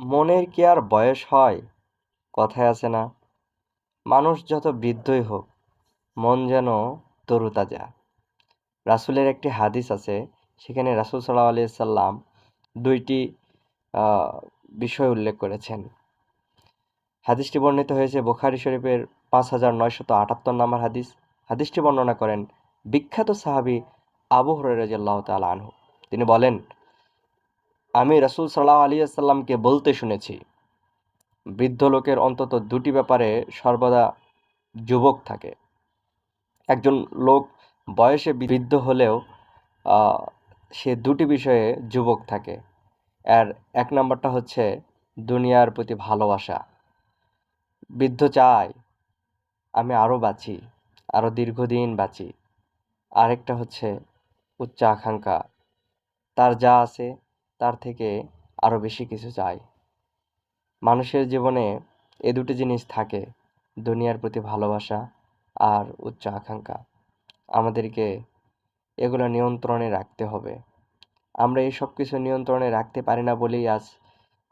মনের কি আর বয়স হয়? কথায় আছে না, মানুষ যত বৃদ্ধই হোক মন যেন তরুতাজা। রাসূলের একটি হাদিস আছে, সেখানে রাসূল সাল্লাল্লাহু আলাইহি সাল্লাম দুইটি আহ, বিষয় উল্লেখ করেছেন। হাদিসটি বর্ণিত হয়েছে বুখারী শরীফের 5978 নম্বর হাদিস। হাদিসটি বর্ণনা করেন বিখ্যাত সাহাবী আবু হুরায়রা রাদিয়াল্লাহু তাআলা আনহু। তিনি বলেন, আমি রাসূল সাল্লাল্লাহু আলাইহি সাল্লামকে বলতে শুনেছি, বৃদ্ধ লোকের অন্তত দুটি ব্যাপারে সর্বদা যুবক থাকে। একজন লোক বয়সে বৃদ্ধ হলেও আহ, সে দুটি বিষয়ে যুবক থাকে। আর এক নাম্বারটা হচ্ছে দুনিয়ার প্রতি ভালোবাসা। বৃদ্ধ চায় আমি আরও বাঁচি, আরও দীর্ঘদিন বাঁচি। আরেকটা হচ্ছে উচ্চ আকাঙ্ক্ষা, তার যা আছে তার থেকে আরও বেশি কিছু চায়। মানুষের জীবনে এ দুটি জিনিস থাকে, দুনিয়ার প্রতি ভালোবাসা আর উচ্চ আকাঙ্ক্ষা। আমাদেরকে এগুলো নিয়ন্ত্রণে রাখতে হবে। আমরা এই সব কিছু নিয়ন্ত্রণে রাখতে পারি না বলেই আজ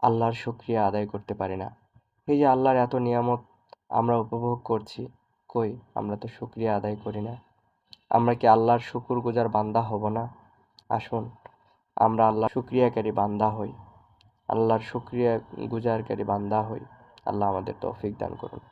আল্লাহর শুকরিয়া আদায় করতে পারি না। এই যে আল্লাহর এত নিয়ামত আমরা উপভোগ করছি, কই আমরা তো শুকরিয়া আদায় করি না। আমরা কি আল্লাহর শুকরগুজার বান্দা হব না? আসুন আমরা আল্লাহর শুকরিয়াকারী বান্দা হই, আল্লাহর শুকরিয়া গুজারকারী বান্দা হই। আল্লাহ আমাদের তৌফিক দান করুন।